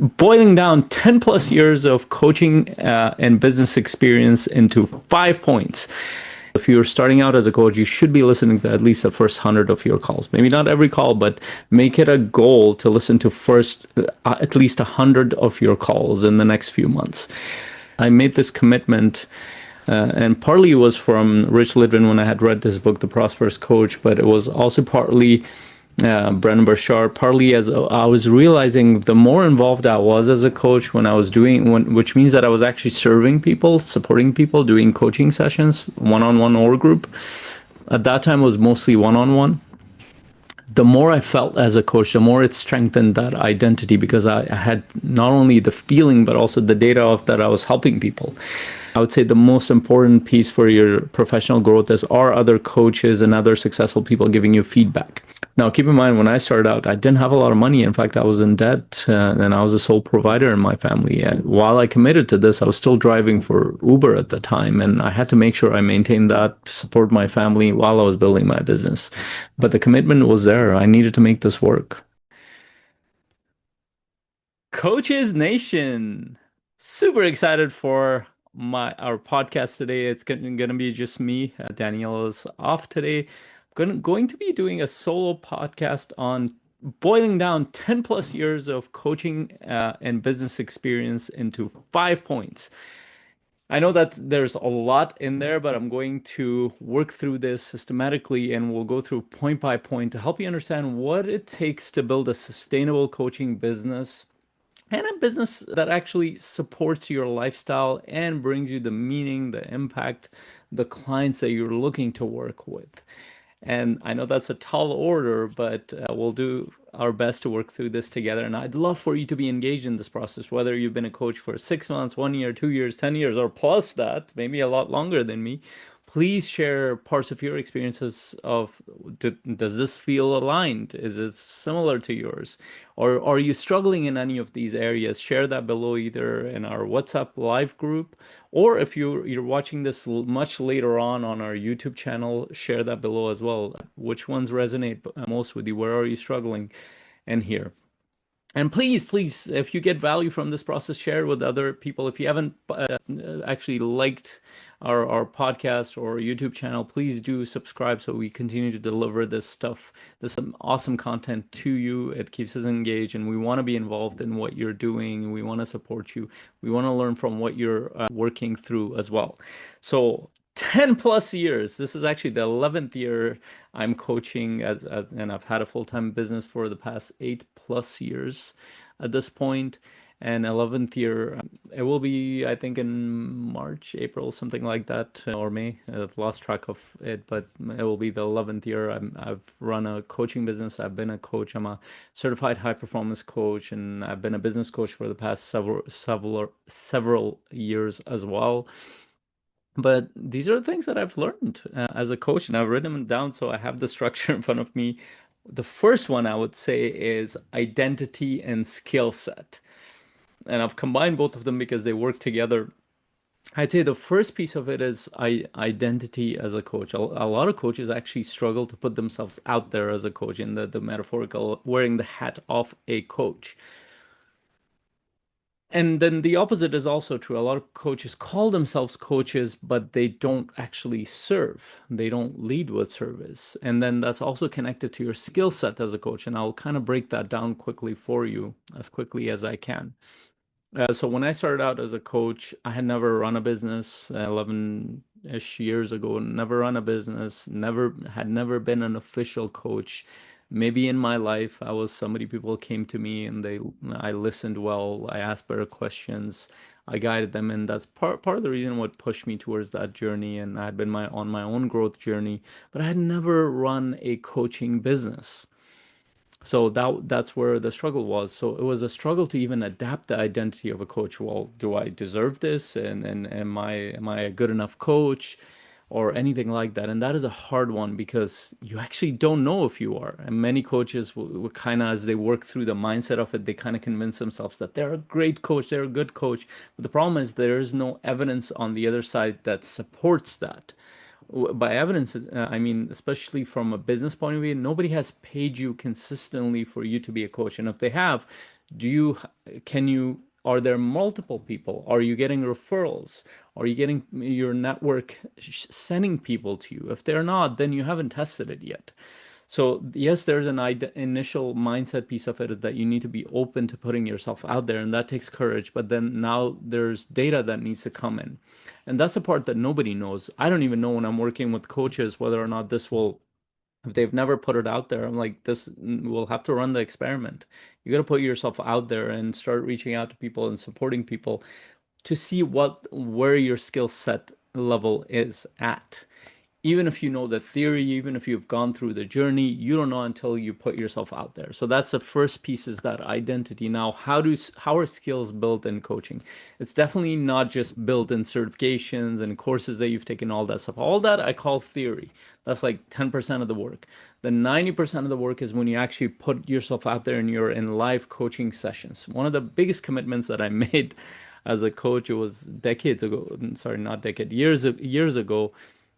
boiling down 10 plus years of coaching and business experience into 5 points. If you're starting out as a coach, you should be listening to at least the first 100 of your calls. Maybe not every call, but make it a goal to listen to first at least 100 of your calls in the next few months. I made this commitment, and partly it was from Rich Litvin when I had read this book, The Prosperous Coach, but it was also partly Brennan Burchard, partly as I was realizing the more involved I was as a coach when I was which means that I was actually serving people, supporting people, doing coaching sessions, one-on-one or group. At that time, it was mostly one-on-one. The more I felt as a coach, the more it strengthened that identity, because I had not only the feeling, but also the data of that I was helping people. I would say the most important piece for your professional growth is are other coaches and other successful people giving you feedback. Now, keep in mind, when I started out, I didn't have a lot of money. In fact, I was in debt, and I was the sole provider in my family. While I committed to this, I was still driving for Uber at the time, and I had to make sure I maintained that to support my family while I was building my business. But the commitment was there. I needed to make this work. Coaches Nation, super excited for our podcast today. It's gonna be just me. Daniel is off today. Going to be doing a solo podcast on boiling down 10 plus years of coaching and business experience into 5 points. I know that there's a lot in there, but I'm going to work through this systematically, and we'll go through point by point to help you understand what it takes to build a sustainable coaching business, and a business that actually supports your lifestyle and brings you the meaning, the impact, the clients that you're looking to work with. And I know that's a tall order, but we'll do our best to work through this together. And I'd love for you to be engaged in this process, whether you've been a coach for 6 months, 1 year, 2 years, 10 years, or plus that, maybe a lot longer than me. Please share parts of your experiences of, does this feel aligned? Is it similar to yours? Or are you struggling in any of these areas? Share that below, either in our WhatsApp live group, or if you're watching this much later on our YouTube channel, share that below as well. Which ones resonate most with you? Where are you struggling? And here. And please, if you get value from this process, share it with other people. If you haven't actually liked our podcast or YouTube channel, please do subscribe so we continue to deliver this stuff, this awesome content to you. It keeps us engaged, and we want to be involved in what you're doing. We want to support you. We want to learn from what you're working through as well. So 10 plus years. This is actually the 11th year I'm coaching, and I've had a full-time business for the past 8 plus years at this point. And 11th year, it will be, I think, in March, April, something like that, or May. I've lost track of it, but it will be the 11th year. I've run a coaching business. I've been a coach. I'm a certified high-performance coach, and I've been a business coach for the past several years as well. But these are the things that I've learned as a coach, and I've written them down so I have the structure in front of me. The first one I would say is identity and skill set. And I've combined both of them because they work together. I'd say the first piece of it is identity as a coach. A lot of coaches actually struggle to put themselves out there as a coach, in the metaphorical, wearing the hat of a coach. And then the opposite is also true. A lot of coaches call themselves coaches, but they don't actually serve. They don't lead with service. And then that's also connected to your skill set as a coach. And I'll kind of break that down quickly for you, as quickly as I can. So when I started out as a coach, I had never run a business 11-ish years ago, never run a business, never been an official coach. Maybe in my life, I was somebody, people came to me and I listened well, I asked better questions, I guided them, and that's part of the reason what pushed me towards that journey. And I had been on my own growth journey, but I had never run a coaching business. So that's where the struggle was. So it was a struggle to even adapt the identity of a coach. Well, do I deserve this? And am I a good enough coach, or anything like that? And that is a hard one, because you actually don't know if you are. And many coaches will kind of, as they work through the mindset of it, they kind of convince themselves that they're a great coach, they're a good coach. But the problem is there is no evidence on the other side that supports that. By evidence, I mean, especially from a business point of view, nobody has paid you consistently for you to be a coach. And if they have, Do you, can you, are there multiple people? Are you getting referrals? Are you getting your network sending people to you? If they're not, then you haven't tested it yet. So yes, there's an initial mindset piece of it that you need to be open to putting yourself out there, and that takes courage. But then now there's data that needs to come in, and that's the part that nobody knows. I don't even know when I'm working with coaches whether or not this will, if they've never put it out there. I'm like, this, we'll have to run the experiment. You got to put yourself out there and start reaching out to people and supporting people to see where your skill set level is at. Even if you know the theory, even if you've gone through the journey, you don't know until you put yourself out there. So that's the first piece, is that identity. Now, how are skills built in coaching? It's definitely not just built in certifications and courses that you've taken, all that stuff. All that I call theory. That's like 10% of the work. The 90% of the work is when you actually put yourself out there and you're in live coaching sessions. One of the biggest commitments that I made as a coach, it was decades ago, sorry, not decade, years ago,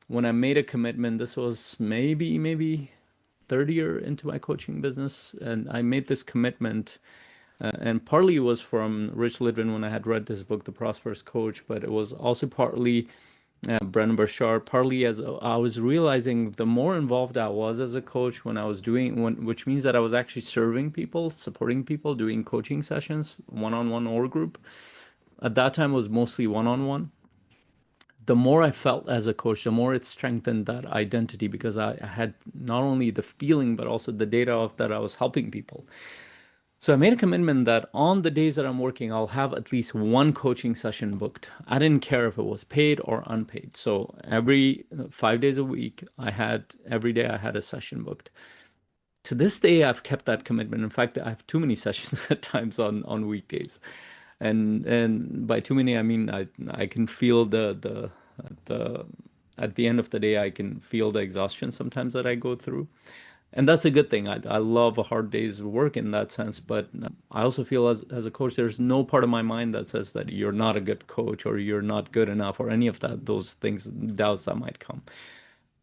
when I made a commitment. This was maybe third year into my coaching business, and I made this commitment. And partly it was from Rich Litvin when I had read this book, The Prosperous Coach, but it was also partly Brennan Burchard, partly as I was realizing the more involved I was as a coach when I was doing, which means that I was actually serving people, supporting people, doing coaching sessions, one-on-one or group. At that time, it was mostly one-on-one. The more I felt as a coach, the more it strengthened that identity, because I had not only the feeling, but also the data of that I was helping people. So I made a commitment that on the days that I'm working, I'll have at least one coaching session booked. I didn't care if it was paid or unpaid. So every 5 days a week, every day I had a session booked. To this day, I've kept that commitment. In fact, I have too many sessions at times on weekdays. And by too many, I mean I can feel the at the end of the day, I can feel the exhaustion sometimes that I go through. And that's a good thing. I love a hard day's work in that sense, but I also feel as a coach, there's no part of my mind that says that you're not a good coach or you're not good enough or any of that, those things, doubts that might come.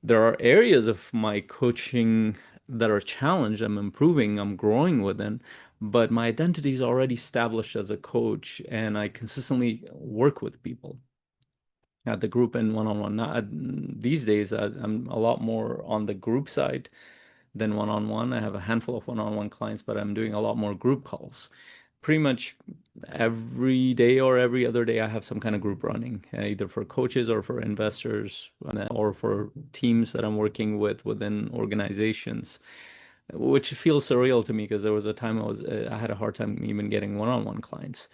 There are areas of my coaching that are challenged. I'm improving, I'm growing within, but my identity is already established as a coach, and I consistently work with people at the group and one-on-one. Now, these days, I'm a lot more on the group side than one-on-one. I have a handful of one-on-one clients, but I'm doing a lot more group calls. Pretty much every day or every other day, I have some kind of group running, either for coaches or for investors or for teams that I'm working with within organizations, which feels surreal to me because there was a time I had a hard time even getting one-on-one clients.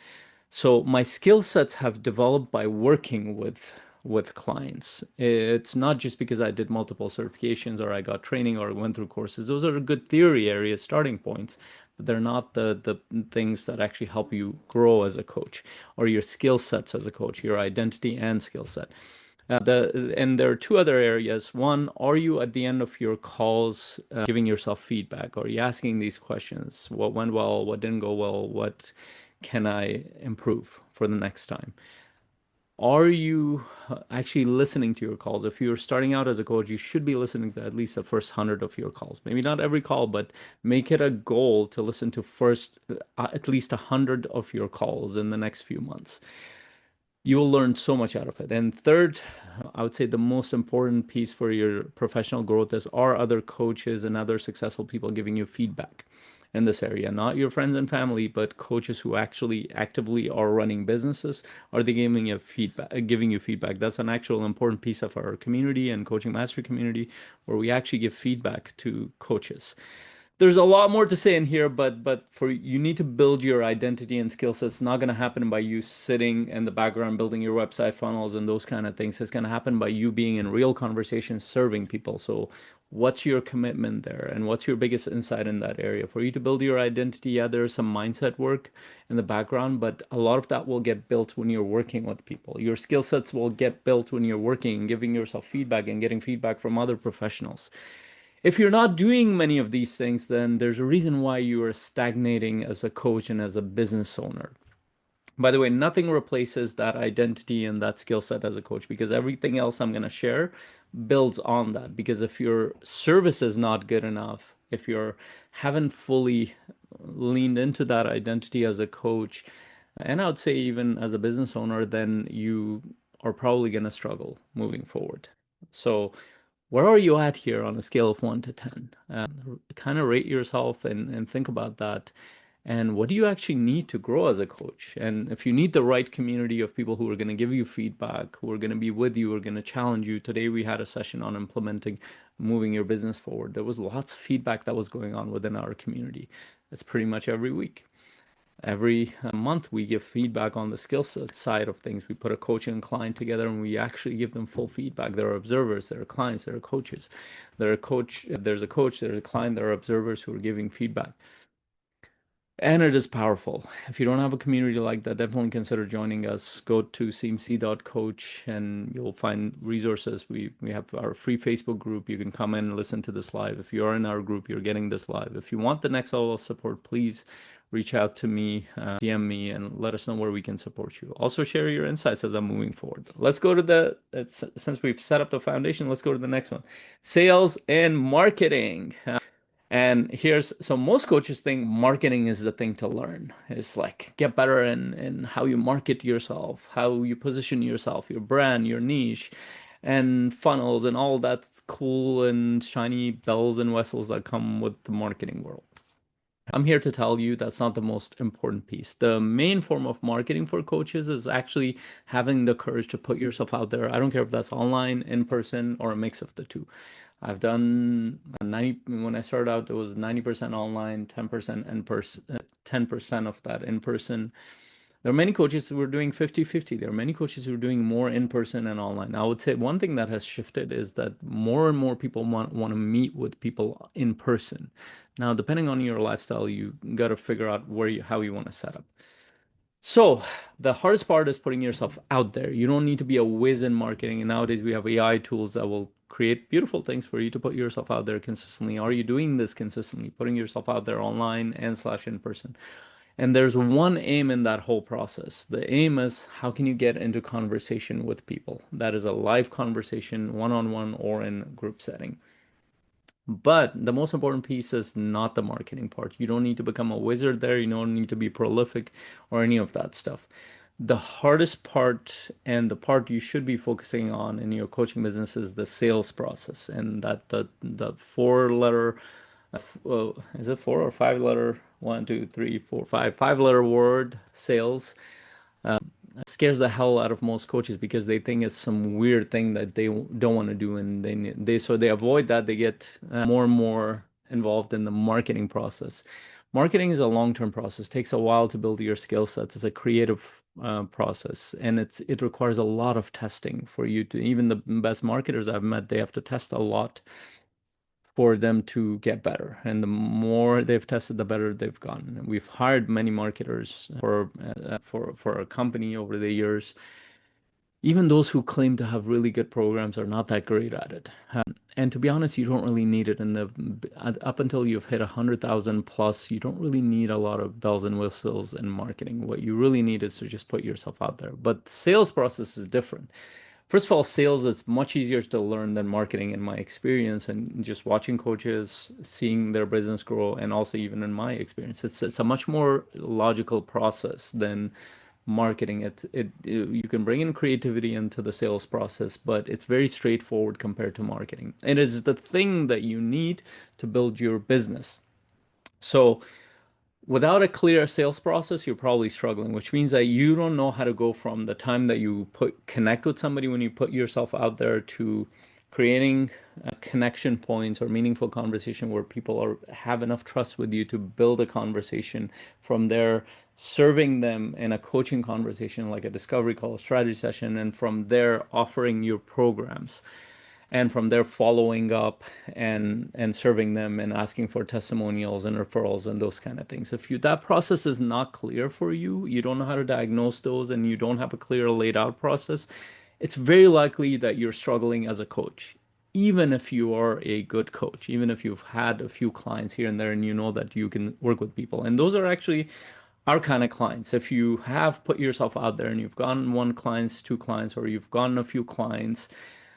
So my skill sets have developed by working with clients. It's not just because I did multiple certifications or I got training or went through courses. Those are good theory areas, starting points, but they're not the things that actually help you grow as a coach, or your skill sets as a coach, your identity and skill set. And there are two other areas. One, are you at the end of your calls giving yourself feedback? Are you asking these questions? What went well? What didn't go well? What can I improve for the next time? Are you actually listening to your calls? If you're starting out as a coach, you should be listening to at least the first 100 of your calls. Maybe not every call, but make it a goal to listen to first at least 100 of your calls in the next few months. You will learn so much out of it. And third, I would say the most important piece for your professional growth is, are other coaches and other successful people giving you feedback in this area? Not your friends and family, but coaches who actually actively are running businesses. Are they giving you feedback? That's an actual important piece of our community and coaching mastery community, where we actually give feedback to coaches. There's a lot more to say in here, but for you need to build your identity and skill sets. It's not going to happen by you sitting in the background building your website funnels and those kind of things. It's going to happen by you being in real conversations, serving people. So what's your commitment there, and what's your biggest insight in that area? For you to build your identity, yeah, there's some mindset work in the background, but a lot of that will get built when you're working with people. Your skill sets will get built when you're working and giving yourself feedback and getting feedback from other professionals. If you're not doing many of these things, then there's a reason why you are stagnating as a coach and as a business owner. By the way, nothing replaces that identity and that skill set as a coach, because everything else I'm going to share builds on that. Because if your service is not good enough, if you're haven't fully leaned into that identity as a coach, and I would say even as a business owner, then you are probably going to struggle moving forward. So, where are you at here on a scale of 1 to 10? Kind of rate yourself and think about that. And what do you actually need to grow as a coach? And if you need the right community of people who are going to give you feedback, who are going to be with you, who are going to challenge you. Today we had a session on implementing, moving your business forward. There was lots of feedback that was going on within our community. That's pretty much every week. Every month, we give feedback on the skill set side of things. We put a coach and client together, and we actually give them full feedback. There are observers, there are clients, there are coaches. There's a coach, there's a client, there are observers who are giving feedback. And it is powerful. If you don't have a community like that, definitely consider joining us. Go to cmc.coach and you'll find resources. We have our free Facebook group. You can come in and listen to this live. If you are in our group, you're getting this live. If you want the next level of support, please reach out to me, DM me, and let us know where we can support you. Also, share your insights as I'm moving forward. Let's go to since we've set up the foundation, let's go to the next one. Sales and marketing. And so most coaches think marketing is the thing to learn. It's like get better in how you market yourself, how you position yourself, your brand, your niche, and funnels and all that cool and shiny bells and whistles that come with the marketing world. I'm here to tell you that's not the most important piece. The main form of marketing for coaches is actually having the courage to put yourself out there. I don't care if that's online, in person, or a mix of the two. I've done 90, when I started out, it was 90% online, 10% in person, 10% of that in person. There are many coaches who are doing 50-50. There are many coaches who are doing more in person and online. I would say one thing that has shifted is that more and more people want to meet with people in person. Now, depending on your lifestyle, you got to figure out how you want to set up. So the hardest part is putting yourself out there. You don't need to be a whiz in marketing. And nowadays we have AI tools that will create beautiful things for you to put yourself out there consistently. Are you doing this consistently? Putting yourself out there online and slash in person. And there's one aim in that whole process. The aim is how can you get into conversation with people? That is a live conversation, one-on-one or in group setting. But the most important piece is not the marketing part. You don't need to become a wizard there. You don't need to be prolific or any of that stuff. The hardest part and the part you should be focusing on in your coaching business is the sales process. And that the four-letter, is it 4 or 5 letter? 1, 2, 3, 4, 5, 5-letter word sales scares the hell out of most coaches because they think it's some weird thing that they don't want to do, and they avoid that. They get more and more involved in the marketing process. Marketing is a long-term process. It takes a while to build your skill sets. It's a creative process, and it requires a lot of testing for you to. Even the best marketers I've met, they have to test a lot for them to get better. And the more they've tested, the better they've gotten. We've hired many marketers for our company over the years. Even those who claim to have really good programs are not that great at it. And to be honest, you don't really need it up until you've hit 100,000 plus. You don't really need a lot of bells and whistles in marketing. What you really need is to just put yourself out there. But the sales process is different. First of all, sales is much easier to learn than marketing in my experience, and just watching coaches, seeing their business grow, and also even in my experience, it's a much more logical process than marketing. You can bring in creativity into the sales process, but it's very straightforward compared to marketing. It is the thing that you need to build your business. So without a clear sales process, you're probably struggling, which means that you don't know how to go from the time that you connect with somebody when you put yourself out there to creating connection points or meaningful conversation where people have enough trust with you to build a conversation. From there, serving them in a coaching conversation like a discovery call, a strategy session, and from there offering your programs, and from there following up and serving them and asking for testimonials and referrals and those kind of things. If that process is not clear for you, you don't know how to diagnose those, and you don't have a clear laid out process, it's very likely that you're struggling as a coach. Even if you are a good coach, even if you've had a few clients here and there and you know that you can work with people, and those are actually our kind of clients. If you have put yourself out there and you've gotten 1 client, 2 clients, or you've gotten a few clients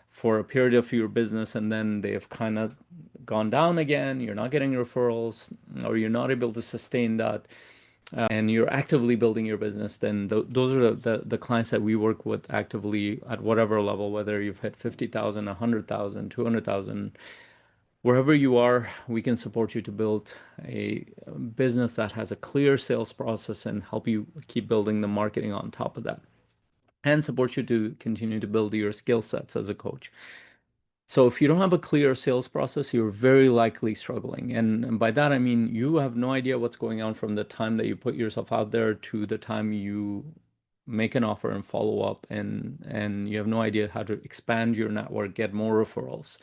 for a period of your business, and then they've kind of gone down again, you're not getting referrals, or you're not able to sustain that, and you're actively building your business, then those are the clients that we work with actively at whatever level, whether you've hit 50,000, 100,000, 200,000, wherever you are, we can support you to build a business that has a clear sales process and help you keep building the marketing on top of that and support you to continue to build your skill sets as a coach. So if you don't have a clear sales process, you're very likely struggling. And by that, I mean you have no idea what's going on from the time that you put yourself out there to the time you make an offer and follow up, and you have no idea how to expand your network, get more referrals.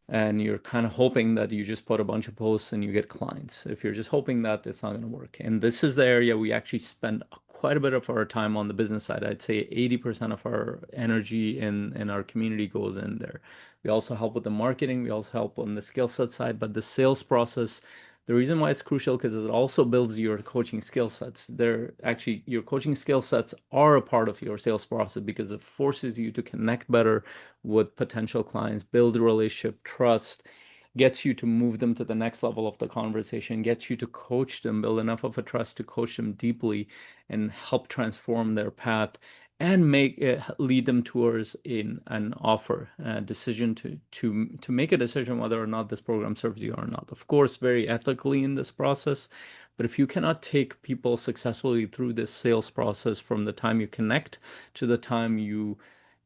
And you're kind of hoping that you just put a bunch of posts and you get clients. If you're just hoping that, it's not going to work. And this is the area we actually spend quite a bit of our time on the business side. I'd say 80% of our energy in our community goes in there. We also help with the marketing. We also help on the skill set side, but the sales process, the reason why it's crucial because it also builds your coaching skill sets. They're actually, your coaching skill sets are a part of your sales process because it forces you to connect better with potential clients, build a relationship, trust, gets you to move them to the next level of the conversation, gets you to coach them, build enough of a trust to coach them deeply and help transform their path and make it lead them towards an offer, a decision to make a decision whether or not this program serves you or not. Of course, very ethically in this process, but if you cannot take people successfully through this sales process from the time you connect to the time you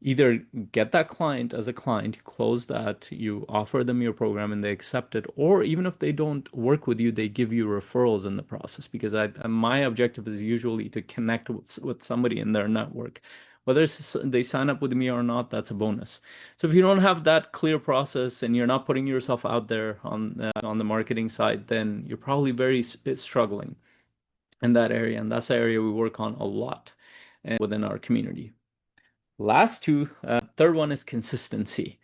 either get that client as a client, you close that, you offer them your program and they accept it, or even if they don't work with you, they give you referrals in the process. Because my objective is usually to connect with somebody in their network. Whether they sign up with me or not, that's a bonus. So if you don't have that clear process and you're not putting yourself out there on the marketing side, then you're probably very struggling in that area. And that's the area we work on a lot within our community. Last two, third one is consistency.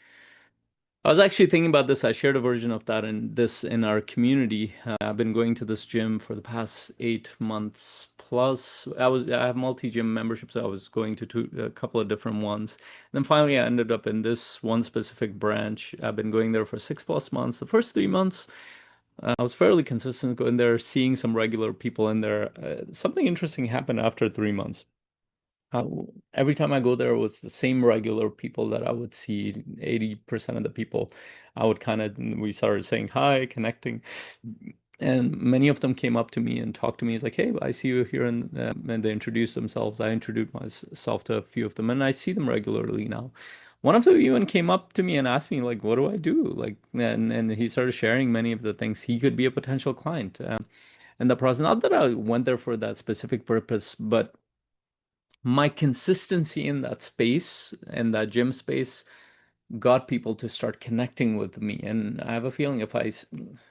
I was actually thinking about this. I shared a version of that in our community. I've been going to this gym for the past 8 months plus. I have multi-gym memberships. So I was going to a couple of different ones. And then finally I ended up in this one specific branch. I've been going there for 6+ months. The first 3 months, I was fairly consistent going there, seeing some regular people in there. Something interesting happened after 3 months. Uh, every time I go there, it was the same regular people that I would see. 80% of the people, we started saying hi, connecting. And many of them came up to me and talked to me. It's like, hey, I see you here. And they introduced themselves. I introduced myself to a few of them, and I see them regularly now. One of them even came up to me and asked me, like, what do I do? Like, and he started sharing many of the things. He could be a potential client. And the process, not that I went there for that specific purpose, but my consistency in that space, in that gym space, got people to start connecting with me. And I have a feeling if I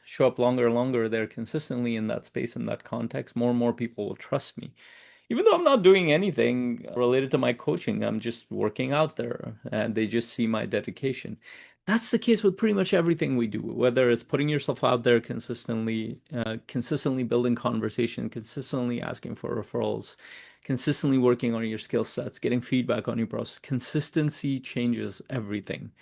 show up longer and longer there consistently in that space, in that context, more and more people will trust me. Even though I'm not doing anything related to my coaching, I'm just working out there and they just see my dedication. That's the case with pretty much everything we do, whether it's putting yourself out there consistently, consistently building conversation, consistently asking for referrals, consistently working on your skill sets, getting feedback on your process. Consistency changes everything.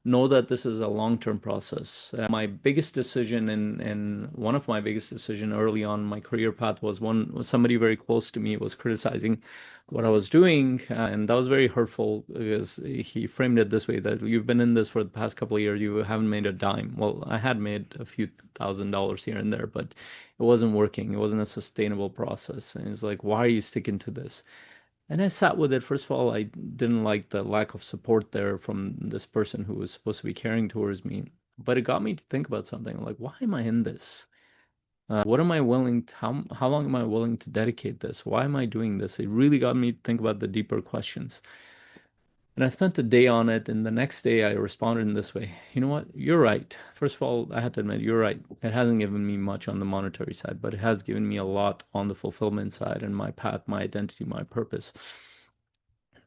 Know that this is a long-term process. My biggest decision and one of my biggest decision early on in my career path was somebody very close to me was criticizing what I was doing, and that was very hurtful because he framed it this way: that you've been in this for the past couple of years, you haven't made a dime. Well, I had made a few $1,000s here and there, but it wasn't working. It wasn't a sustainable process. And it's like, why are you sticking to this? And I sat with it. First of all, I didn't like the lack of support there from this person who was supposed to be caring towards me. But it got me to think about something like, why am I in this? What am I willing to, how long am I willing to dedicate this? Why am I doing this? It really got me to think about the deeper questions. And I spent a day on it, and the next day I responded in this way. You know what? You're right. First of all, I had to admit, you're right. It hasn't given me much on the monetary side, but it has given me a lot on the fulfillment side and my path, my identity, my purpose.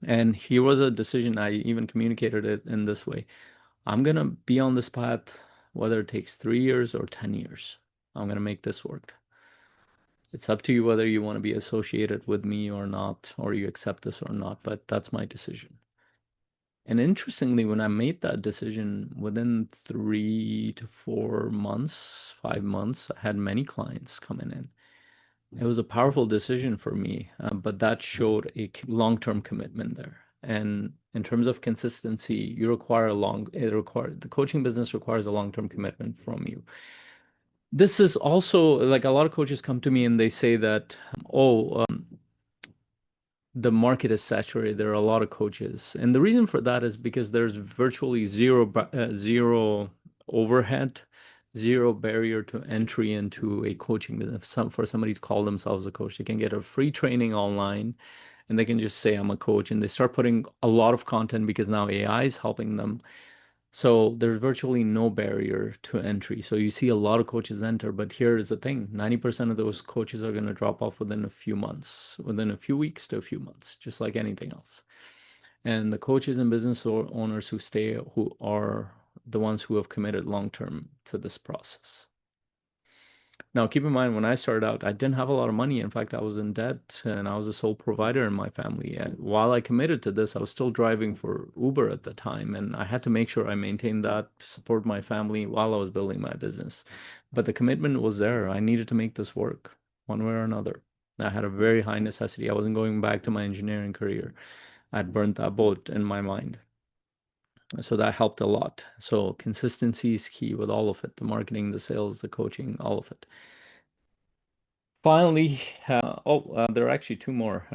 And here was a decision. I even communicated it in this way. I'm going to be on this path, whether it takes 3 years or 10 years. I'm going to make this work. It's up to you whether you want to be associated with me or not, or you accept this or not, but that's my decision. And interestingly, when I made that decision within 3 to 4 months, 5 months, I had many clients coming in. It was a powerful decision for me, but that showed a long-term commitment there. And in terms of consistency, the coaching business requires a long-term commitment from you. This is also like a lot of coaches come to me and they say that, oh, the market is saturated. There are a lot of coaches. And the reason for that is because there's virtually zero overhead, zero barrier to entry into a coaching business. For somebody to call themselves a coach, they can get a free training online and they can just say, I'm a coach. And they start putting a lot of content because now AI is helping them. So there's virtually no barrier to entry. So you see a lot of coaches enter, but here is the thing, 90% of those coaches are going to drop off within a few months, within a few weeks to a few months, just like anything else. And the coaches and business owners who stay, who are the ones who have committed long term to this process. Now, keep in mind, when I started out, I didn't have a lot of money. In fact, I was in debt and I was the sole provider in my family. And while I committed to this, I was still driving for Uber at the time. And I had to make sure I maintained that to support my family while I was building my business. But the commitment was there. I needed to make this work one way or another. I had a very high necessity. I wasn't going back to my engineering career. I'd burnt that boat in my mind. So that helped a lot. So consistency is key with all of it, the marketing, the sales, the coaching, all of it. Finally, there are actually two more.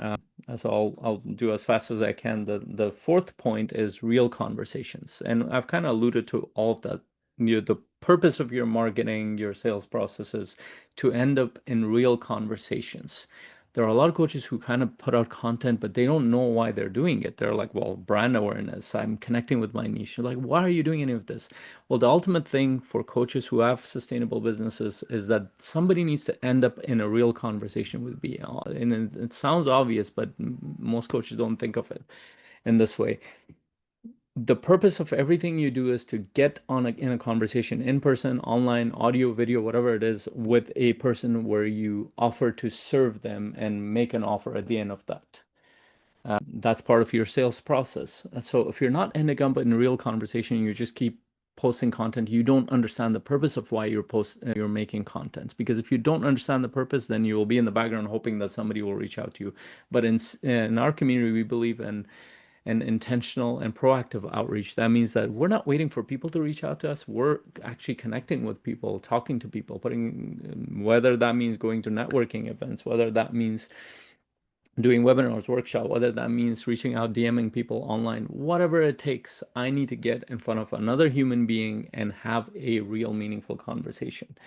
So I'll do as fast as I can. The fourth point is real conversations, and I've kind of alluded to all of that. The purpose of your marketing, your sales processes, to end up in real conversations. There are a lot of coaches who kind of put out content, but they don't know why they're doing it. They're like, well, brand awareness, I'm connecting with my niche. You're like, why are you doing any of this? Well, the ultimate thing for coaches who have sustainable businesses is that somebody needs to end up in a real conversation with me. And it sounds obvious, but most coaches don't think of it in this way. The purpose of everything you do is to get in a conversation, in person, online, audio, video, whatever it is, with a person where you offer to serve them and make an offer at the end of that. That's part of your sales process. So if you're not ending up in a real conversation, you just keep posting content, you don't understand the purpose of why you're making content. Because if you don't understand the purpose, then you will be in the background hoping that somebody will reach out to you. But in our community, we believe in an intentional and proactive outreach. That means that we're not waiting for people to reach out to us. We're actually connecting with people, talking to people, whether that means going to networking events, whether that means doing webinars, workshop, whether that means reaching out, DMing people online, whatever it takes, I need to get in front of another human being and have a real meaningful conversation.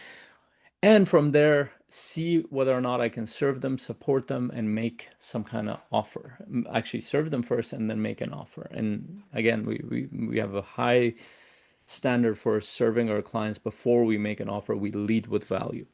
And from there, see whether or not I can serve them, support them, and make some kind of offer. Actually, serve them first and then make an offer. And again, we have a high standard for serving our clients before we make an offer. We lead with value.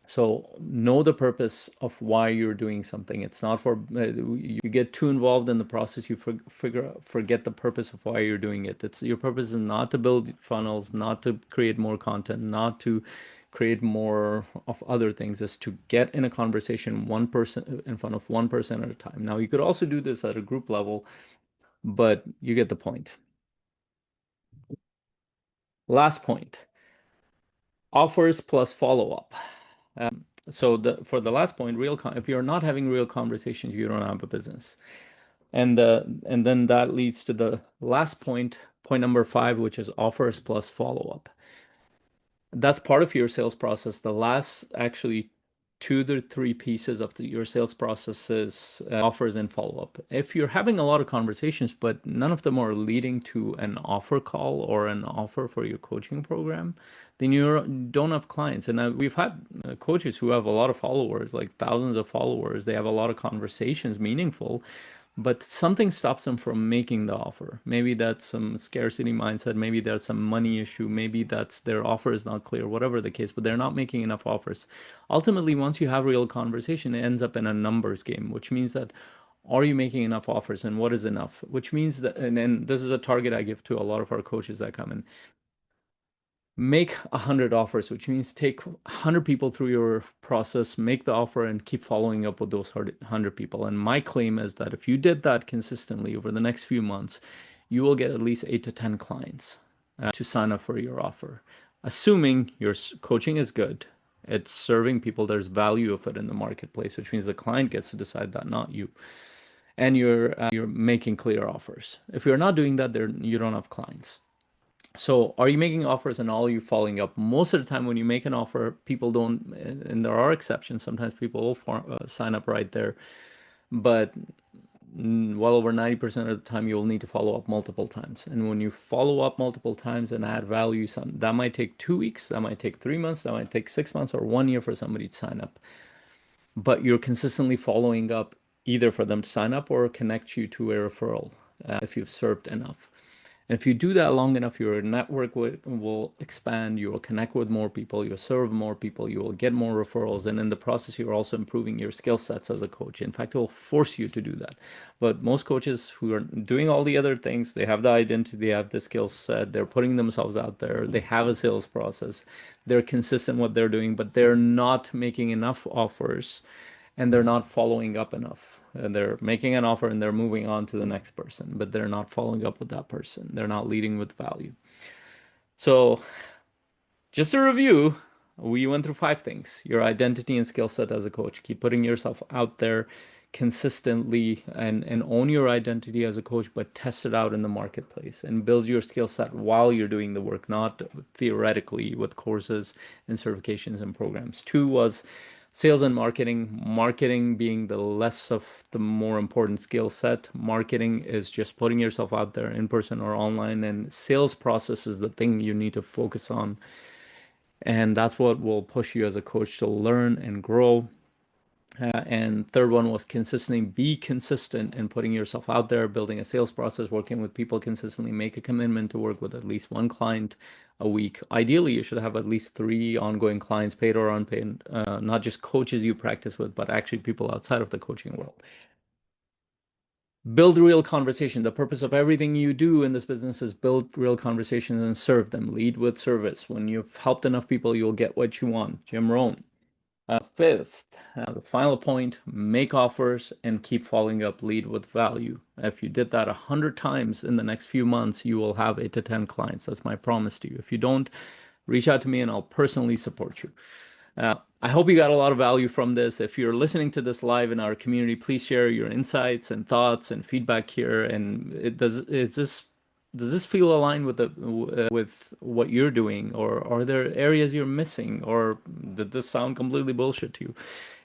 So know the purpose of why you're doing something. It's not for you get too involved in the process, you forget the purpose of why you're doing it. It's your purpose is not to build funnels, not to create more content, not to create more of other things. Is to get in a conversation one person in front of one person at a time. Now you could also do this at a group level, but you get the point. Last point, offers plus follow-up. So for the last point, if you're not having real conversations, you don't have a business. And then that leads to the last point, point number 5, which is offers plus follow-up. That's part of your sales process. The last actually 2 to 3 pieces of your sales process is offers and follow-up. If you're having a lot of conversations, but none of them are leading to an offer call or an offer for your coaching program, then you don't have clients. And we've had coaches who have a lot of followers, like thousands of followers. They have a lot of conversations, meaningful, but something stops them from making the offer. Maybe that's some scarcity mindset. Maybe there's some money issue. Maybe that's their offer is not clear, whatever the case, but they're not making enough offers. Ultimately, once you have real conversation, it ends up in a numbers game, which means that are you making enough offers and what is enough? Which means that, and then this is a target I give to a lot of our coaches that come in. Make 100 offers, which means take 100 people through your process, make the offer, and keep following up with those 100 people. And my claim is that if you did that consistently over the next few months, you will get at least 8 to 10 clients to sign up for your offer, assuming your coaching is good. It's serving people. There's value of it in the marketplace, which means the client gets to decide that, not you. And you're making clear offers. If you're not doing that, there you don't have clients. So are you making offers and all you following up? Most of the time when you make an offer, people don't, and there are exceptions. Sometimes people will sign up right there, but well over 90% of the time you'll need to follow up multiple times. And when you follow up multiple times and add value, that might take 2 weeks, that might take 3 months, that might take 6 months or 1 year for somebody to sign up. But you're consistently following up either for them to sign up or connect you to a referral if you've served enough. And if you do that long enough, your network will expand, you will connect with more people, you'll serve more people, you will get more referrals, and in the process, you're also improving your skill sets as a coach. In fact, it will force you to do that. But most coaches who are doing all the other things, they have the identity, they have the skill set, they're putting themselves out there, they have a sales process, they're consistent what they're doing, but they're not making enough offers and they're not following up enough. And they're making an offer and they're moving on to the next person, but they're not following up with that person. They're not leading with value. So, just a review, we went through 5 things: your identity and skill set as a coach. Keep putting yourself out there consistently and own your identity as a coach, but test it out in the marketplace and build your skill set while you're doing the work, not theoretically with courses and certifications and programs. 2 was sales and marketing. Marketing being the less of the more important skill set. Marketing is just putting yourself out there in person or online, and sales process is the thing you need to focus on. And that's what will push you as a coach to learn and grow. And third one was consistently be consistent in putting yourself out there, building a sales process, working with people consistently, make a commitment to work with at least one client a week. Ideally, you should have at least 3 ongoing clients, paid or unpaid, not just coaches you practice with, but actually people outside of the coaching world. Build real conversation. The purpose of everything you do in this business is build real conversations and serve them. Lead with service. When you've helped enough people, you'll get what you want. Jim Rohn. 5th, the final point, make offers and keep following up, lead with value. If you did that 100 times in the next few months, you will have 8 to 10 clients. That's my promise to you. If you don't, reach out to me and I'll personally support you. I hope you got a lot of value from this. If you're listening to this live in our community, please share your insights and thoughts and feedback here. And does this feel aligned with with what you're doing, or are there areas you're missing, or did this sound completely bullshit to you?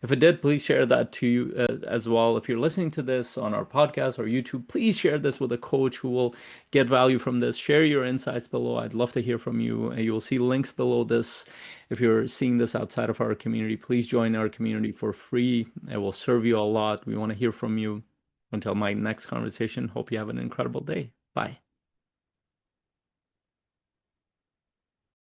If it did, please share that to you as well. If you're listening to this on our podcast or YouTube, please share this with a coach who will get value from this. Share your insights below. I'd love to hear from you. And you'll see links below this. If you're seeing this outside of our community, please join our community for free. It will serve you a lot. We want to hear from you. Until my next conversation, hope you have an incredible day. Bye.